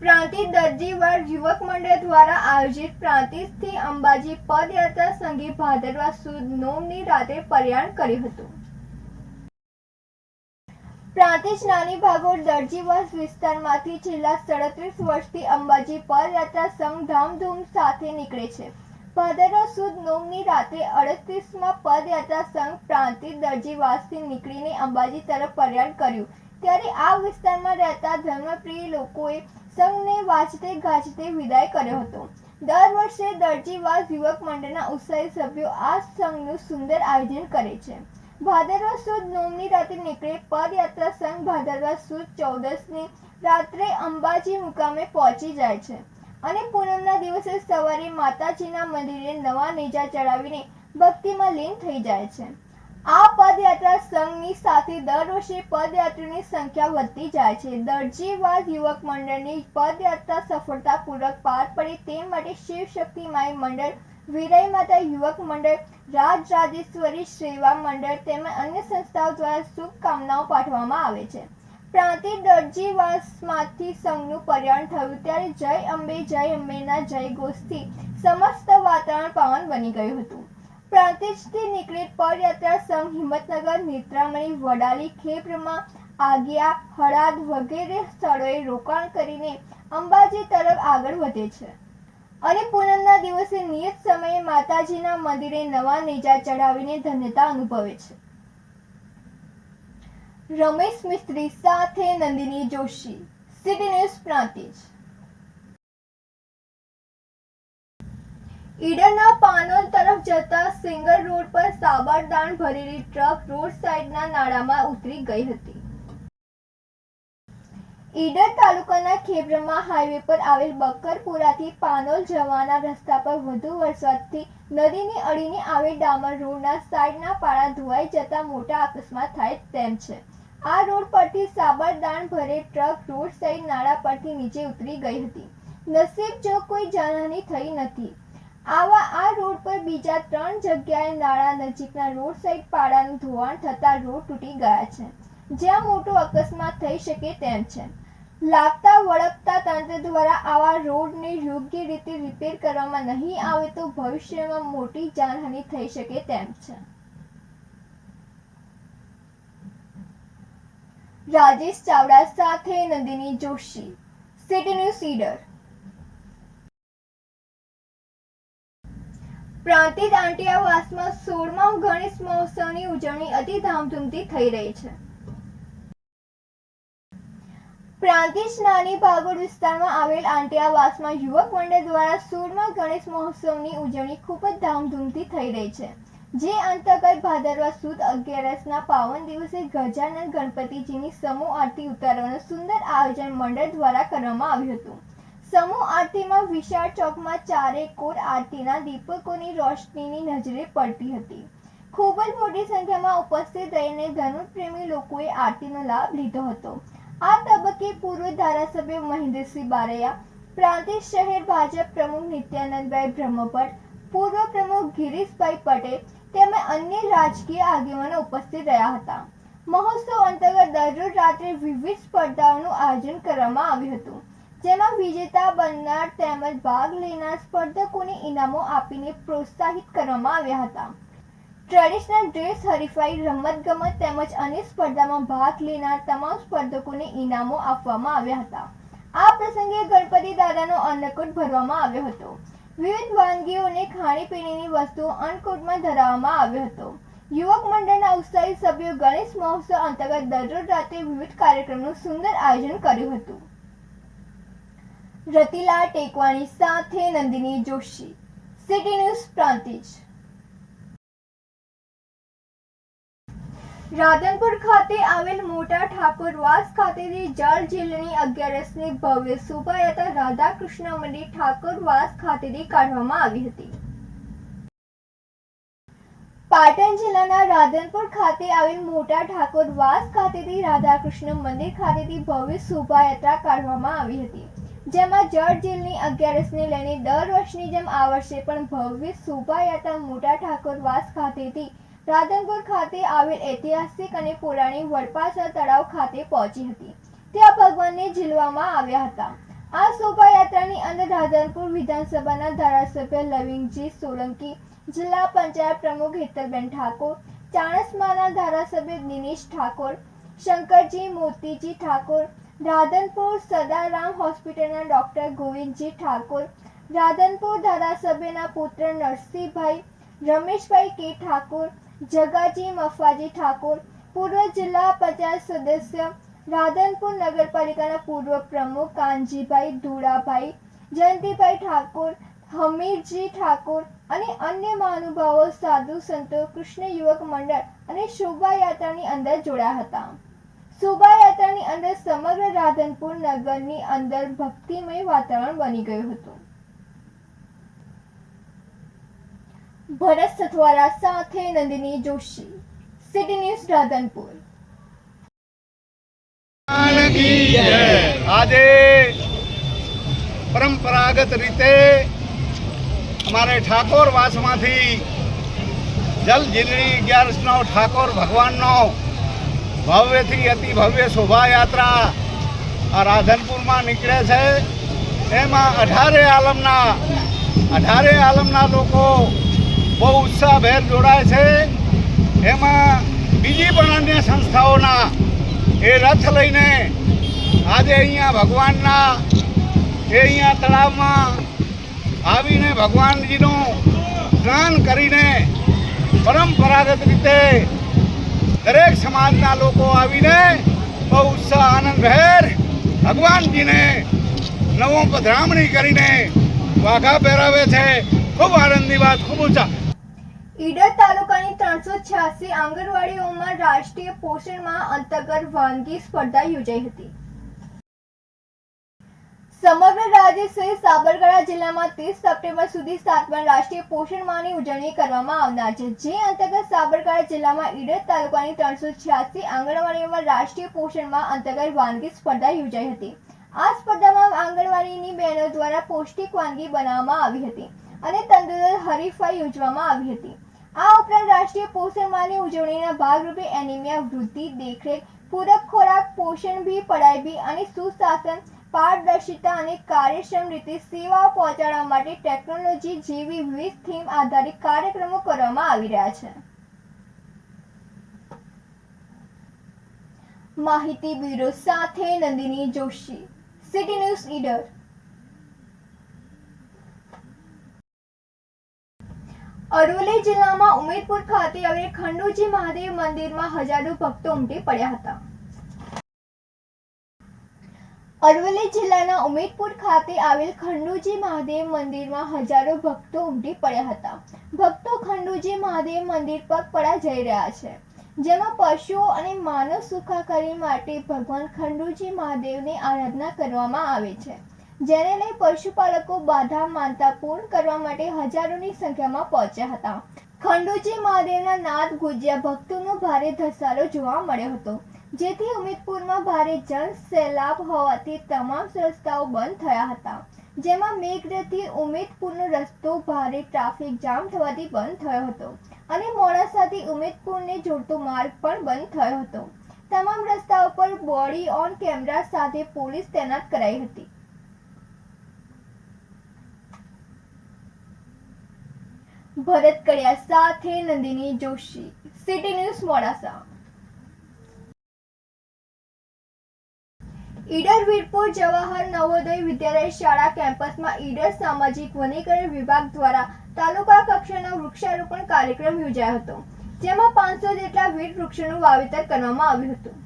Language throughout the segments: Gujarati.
પ્રાંતિજ દરજીવાડ યુવક મંડળ દ્વારા આયોજિત પ્રાંતિજથી અંબાજી પદયાત્રા સંઘે ભાદરવા સુદ નોમની રાત્રે પ્રયાણ કર્યું હતું। પ્રાંતિજ નાની ભાગોળ દરજીવાડ વિસ્તારમાંથી છેલ્લા 37 વર્ષથી અંબાજી પદયાત્રા સંઘ ધામધૂમ સાથે નીકળે છે। ભાદરવા સુદ નોમની રાત્રે 38માં પદયાત્રા સંઘ પ્રાંતિજ દરજીવાડથી નીકળીને અંબાજી તરફ પ્રયાણ કર્યું ત્યારે આ વિસ્તારમાં રહેતા ધર્મપ્રિય લોકોએ સંઘને વાજતે ગાજતે વિદાય કર્યો હતો। દર વર્ષે દરજીવાડ યુવક મંડળના ઉત્સાહી સભ્યો આ સંઘનું સુંદર આયોજન કરે છે। ભાદરવા સુદ નોમની રાત્રે નીકળે પદયાત્રા સંઘ ભાદરવા સુદ 14ની રાત્રે અંબાજી મુકામે પહોંચી જાય છે અને પૂનમના દિવસે સવારે માતાજીના મંદિરે નવા નેજા ચડાવીને ભક્તિમાં લીન થઈ જાય છે। આ પદયાત્રા સંઘની સાથે દર વર્ષે પદયાત્રીઓની સંખ્યા વધતી જાય છે। દરજીવાડ યુવક મંડળની પદયાત્રા સફળતાપૂર્વક પાર પડે તે માટે શિવશક્તિ માઈ મંડળ, વીરાઈ માતા યુવક મંડળ, રાજરાજેશ્વરી સેવા મંડળ તેમજ અન્ય સંસ્થાઓ દ્વારા શુભકામનાઓ પાઠવવામાં આવે છે। પ્રાંતિજ દરજીવાડમાંથી સંઘનું પ્રયાણ થયું ત્યારે જય અંબેના જય ઘોષથી સમસ્ત વાતાવરણ પાવન બની ગયું હતું। પ્રાંતિજથી નીકળેલ પદયાત્રા સંઘ હિંમતનગર, નેત્રામણી, વડાલી, ખેબ્રમા, આગિયા, હળાદ વગેરે સ્થળોએ રોકાણ કરીને અંબાજી તરફ આગળ વધે છે અને પૂનમના દિવસે નિયત સમયે માતાજીના મંદિરે નવા નેજા ચડાવીને ધન્યતા અનુભવે છે। રમેશ મિસ્ત્રી સાથે નંદિની જોશી, સિટી ન્યૂઝ પ્રાંતિજ। ઈડરના પાનોલ તરફ જતા સિંગર રોડ પર સાબરદાણ ભરેલી ટ્રક રોડ સાઈડના નાળામાં ઉતરી ગઈ હતી। ઈડર તાલુકાના ખેબ્રમા હાઈવે પર આવેલ બક્કરપુરાથી પાનોલ જવાના રસ્તા પર વધુ વરસાદથી નદીની અડીને આવેલ ડામર રોડના સાઈડના પાળા ધોવાઈ જતા મોટા અકસ્માત થાય તેમ છે। આ રોડ પરથી સાબરદાણ ભરેલ ટ્રક રોડ સાઈડ નાળા પરથી નીચે ઉતરી ગઈ હતી। નસીબ જો કોઈ જાનહાની થઈ નથી। આ રોડ પર બીજા 3 જગ્યાએ નાળા નજીકના રોડ સાઈડ પાળાનું ધોવાણ થતા રોડ તૂટી ગયા છે, જ્યાં મોટો અકસ્માત થઈ શકે તેમ છે। લાગતા વળગતા તંત્ર દ્વારા આવા રોડને યોગ્ય રીતે રિપેર કરવામાં નહીં આવે તો ભવિષ્યમાં મોટી જાનહાનિ થઈ શકે તેમ છે। રાજેશ ચાવડા સાથે નંદિની જોશી, સિટી ન્યૂઝ ઈડર। પ્રાંતિજ આંટિયાવાસમાં 16મા ગણેશ મહોત્સવની ઉજવણી અતિ ધામધૂમથી થઈ રહી છે। પ્રાંતિજ નાની ભાગોળ વિસ્તારમાં આવેલ આંટિયાવાસમાં યુવક મંડળ દ્વારા 16મા ગણેશ મહોત્સવની ઉજવણી ખૂબ જ ધામધૂમથી થઈ રહી છે, જે અંતર્ગત ભાદરવા સુદ 11ના પાવન દિવસે ગજાનન ગણપતિજીની સમૂહ આરતી ઉતારવાનું સુંદર આયોજન મંડળ દ્વારા કરવામાં આવ્યું હતું। સમૂહ આરતીમાં વિશાળ ચોકમાં ચારે કોર આરતીના દીપકોની રોશનીની નજરે પડતી હતી। ખૂબ જ મોટી સંખ્યામાં ઉપસ્થિત રહીને ધર્મપ્રેમી લોકોએ આરતીનો લાભ લીધો હતો। આ તબક્કે પૂર્વ ધારાસભ્ય મહેન્દ્રસિંહ બારૈયા, પ્રાંતિજ શહેર ભાજપ પ્રમુખ નિત્યાનંદભાઈ બ્રહ્મભટ્ટ, પૂર્વ પ્રમુખ ગિરીશભાઈ પટેલ તેમજ અન્ય રાજકીય આગેવાનો ઉપસ્થિત રહ્યા હતા। મહોત્સવ અંતર્ગત દરરોજ રાત્રે વિવિધ સ્પર્ધાઓનું આયોજન કરવામાં આવ્યું હતું, જેમાં વિજેતા બનનાર તેમજ ભાગ લેનાર સ્પર્ધકોને ઇનામો આપીને પ્રોત્સાહિત કરવામાં આવ્યા હતા। ટ્રેડિશનલ ડ્રેસ હરીફાઈ, રમતગમત તેમજ અન્ય સ્પર્ધામાં ભાગ લેનાર તમામ સ્પર્ધકોને ઇનામો આપવામાં આવ્યા હતા। આ પ્રસંગે ગણપતિ દાદાનો અન્નકૂટ ભરવામાં આવ્યો હતો। વિવિધ વાનગીઓ અને ખાણીપીણીની વસ્તુઓ અન્નકૂટમાં ધરાવવામાં આવ્યો હતો। યુવક મંડળના ઉત્સાહી સભ્યો ગણેશ મહોત્સવ અંતર્ગત દરરોજ રાત્રે વિવિધ કાર્યક્રમનું સુંદર આયોજન કર્યું હતું। રતિલાલ ટેકવાણી સાથે નંદિની જોશી, સિટી ન્યૂઝ પ્રાંતિજ। રાધનપુર ખાતે આવેલ મોટા ઠાકોરવાસ ખાતેથી જળ જિલ્લાની 11ની ભવ્ય શોભાયાત્રા રાધાકૃષ્ણ મંદિર ઠાકોરવાસ ખાતેથી કાઢવામાં આવી હતી। પાટણ જિલ્લાના રાધનપુર ખાતે આવેલ મોટા ઠાકોરવાસ ખાતેથી રાધાકૃષ્ણ મંદિર ખાતેથી ભવ્ય શોભાયાત્રા કાઢવામાં આવી હતી, જેમાં જળ જિલ્લાની 11ને લઈને દર વર્ષની જેમ આ વર્ષે પણ ભવ્ય શોભાયાત્રા મોટા ઠાકોરવાસ ખાતેથી રાધનપુર ખાતે આવેલ ઐતિહાસિક અને પૌરાણિક વડપાસર તળાવ ખાતે પહોંચી હતી। ત્યાં ભગવાનને ઝીલવામાં આવ્યા હતા। આ શોભાયાત્રાની અંદર રાધનપુર વિધાનસભાના ધારાસભ્ય લવિંગજી સોલંકી, જિલ્લા પંચાયત પ્રમુખ હેતલબેન ઠાકોર, ચાણસ્માના ધારાસભ્ય દિનેશ ઠાકોર, શંકરજી મોતીજી ઠાકોર, રાધનપુર સદારામ હોસ્પિટલના ડોક્ટર ગોવિંદજી ઠાકોર, રાધનપુર ધારાસભ્યના પુત્ર નરસિંહભાઈ, રમેશભાઈ કે ઠાકોર, જગાજી મફાજી ઠાકોર, પૂર્વ જિલ્લા પંચાયત સદસ્ય, રાધનપુર નગરપાલિકાના પૂર્વ પ્રમુખ કાનજીભાઈ ધુડાભાઈ, જયંતિભાઈ ઠાકોર, હમીરજી ઠાકોર અને અન્ય મહાનુભાવો, સાધુ સંતો, કૃષ્ણ યુવક મંડળ અને શોભાયાત્રાની અંદર જોડાયા હતા. શોભાયાત્રાની અંદર સમગ્ર રાધનપુર નગરની અંદર ભક્તિમય વાતાવરણ બની ગયું હતું. ભરત સથવારા સાથે નંદિની જોશી, સિટી ન્યૂઝ રાધનપુર. આજે પરંપરાગત રીતે અમારે ઠાકોર વાસમાંથી જલ જીલણી 11નો ઠાકોર ભગવાનનો ભવ્યથી અતિ ભવ્ય શોભાયાત્રા આ રાધનપુરમાં નીકળે છે. એમાં 18 આલમના લોકો બહુ ઉત્સાહભેર જોડાય છે. એમાં બીજી પણ અન્ય સંસ્થાઓના એ રથ લઈને આજે અહીંયા ભગવાનના અહીંયા તળાવમાં આવીને ભગવાનજીનું સ્નાન કરીને પરંપરાગત રીતે દરેક સમાજના લોકો આવીને બહુ ઉત્સાહ આનંદભેર ભગવાનજીને નવો પધરામણી કરીને વાઘા પહેરાવે છે. ખૂબ આનંદની વાત, ખૂબ ઊંચા. ઈડર તાલુકાની 386 આંગણવાડીઓમાં રાષ્ટ્રીય પોષણ માહ અંતર્ગત વાનગી સ્પર્ધા યોજાઈ હતી. સમગ્ર રાજ્ય સહિત સાબરકાંઠા જિલ્લામાં 30 સપ્ટેમ્બર સુધી 7મા રાષ્ટ્રીય પોષણ માહની ઉજવણી કરવામાં આવનાર છે. જે અંતર્ગત સાબરકાંઠા જિલ્લામાં ઈડર તાલુકાની 386 આંગણવાડીઓમાં રાષ્ટ્રીય પોષણ માહ અંતર્ગત વાનગી સ્પર્ધા યોજાઈ હતી. આ સ્પર્ધામાં આંગણવાડીની બહેનો દ્વારા પૌષ્ટિક વાનગી બનાવવામાં આવી હતી અને તંદુરસ્ત હરીફાઈ યોજવામાં આવી હતી. આ ઉપરાંત રાષ્ટ્રીય પોષણ માહની ઉજવણીના ભાગરૂપે એનિમિયા, વૃદ્ધિ, દેખરેખ, પૂરક ખોરાક, પોષણ ભી, પઢાઈ ભી અને સુશાસન, પારદર્શિતા અને કાર્યક્ષમ રીતે સેવાઓ પહોંચાડવા માટે ટેકનોલોજી જેવી વિવિધ થીમ આધારિત કાર્યક્રમો કરવામાં આવી રહ્યા છે. માહિતી બ્યુરો સાથે નંદિની જોશી, સિટી ન્યૂઝ ઈડર. અરવલ્લી જિલ્લામાં ઉમેદપુર ખાતે આવેલ ખંડુજી મહાદેવ મંદિરમાં હજારો ભક્તો ઉમટી પડ્યા હતા. અરવલ્લી જિલ્લાના ઉમેદપુર ખાતે આવેલ ખંડુજી મહાદેવ મંદિરમાં હજારો ભક્તો ઉમટી પડ્યા હતા. ભક્તો ખંડુજી મહાદેવ મંદિર પગપાળા જઈ રહ્યા છે, જેમાં પશુઓ અને માનવ સુખાકારી માટે ભગવાન ખંડુજી મહાદેવની આરાધના કરવામાં આવે છે, જેને લઈ પશુપાલકો બાધા માનતા પૂર્ણ કરવા માટે હજારોની સંખ્યામાં પહોંચ્યા હતા. ખંડુજી મહાદેવના નાદ ગુંજ્યા ભક્તોનો ભારે ધસારો જોવા મળ્યો હતો, જેથી ઉમેદપુરમાં ભારે જન સૈલાબ હોવાથી તમામ રસ્તાઓ બંધ થયા હતા. જેમાં મેઘરજથી ઉમેદપુરનો રસ્તો ભારે ટ્રાફિક જામ થવાથી બંધ થયો હતો અને મોડાસાથી ઉમેદપુરને જોડતો માર્ગ પણ બંધ થયો હતો. તમામ રસ્તાઓ પર બોડી ઓન કેમેરા સાથે પોલીસ તૈનાત કરાઈ હતી. ભરત કડિયા સાથે નંદિની જોશી, સિટી ન્યૂઝ મોડાસા. ઈડર વીરપુર જવાહર નવોદય વિદ્યાલય શાળા કેમ્પસમાં ઈડર સામાજિક વનીકરણ વિભાગ દ્વારા તાલુકા કક્ષાનો વૃક્ષારોપણ કાર્યક્રમ યોજાયો હતો, જેમાં 500 જેટલા વીર વૃક્ષોનું વાવેતર કરવામાં આવ્યું હતું.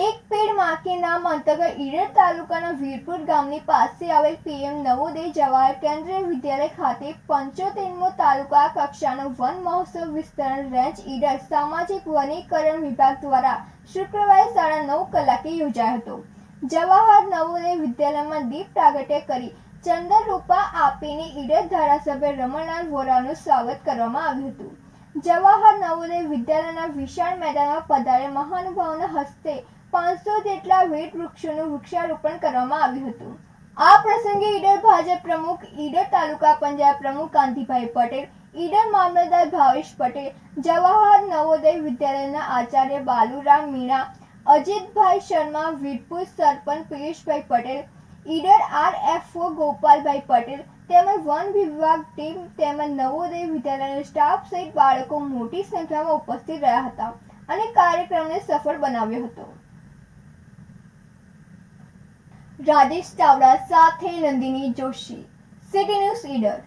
એક પેડ માં કે નામ અંતર્ગત ઈડર તાલુકાના વીરપુર ગામની પાસે આવેલ PM નવોદય જવાહર કેન્દ્રીય વિદ્યાલય ખાતે 75મો તાલુકા કક્ષાનો વન મહોત્સવ વિસ્તરણ રેન્જ ઈડર સામાજિક વનીકરણ વિભાગ દ્વારા શુક્રવારે 9:30 કલાકે યોજાયો હતો. જવાહર નવોદય વિદ્યાલયમાં દીપ પ્રાગટ્ય કરી ચંદન રૂપા આપીને ઈડર ધારાસભ્ય રમણલાલ વોરાનું સ્વાગત કરવામાં આવ્યું હતું. જવાહર નવોદય વિદ્યાલયના વિશાળ મેદાનમાં પધારેલ મહાનુભાવોના હસ્તે 500 જેટલા વેટ વૃક્ષોનું વૃક્ષારોપણ કરવામાં આવ્યું હતું. આ પ્રસંગે ઈડર ભાજપ પ્રમુખ, ઈડર તાલુકા પંચાયત પ્રમુખ કાંતિભાઈ પટેલ, ઈડર મામલતદાર ભાવેશ પટેલ, જવાહર નવોદય વિદ્યાલયના આચાર્ય બાલુરામ મીણા, અજીતભાઈ શર્મા, વીરપુર સરપંચ પિયુષભાઈ પટેલ, ઈડર RFO ગોપાલભાઈ પટેલ તેમજ વન વિભાગ ટીમ તેમજ નવોદય વિદ્યાલયના સ્ટાફ સહિત બાળકો મોટી સંખ્યામાં ઉપસ્થિત રહ્યા હતા અને કાર્યક્રમને સફળ બનાવ્યો હતો. રાજેશ ચાવડા સાથે નંદિની જોશી, સિટી ન્યૂઝ ઈડર.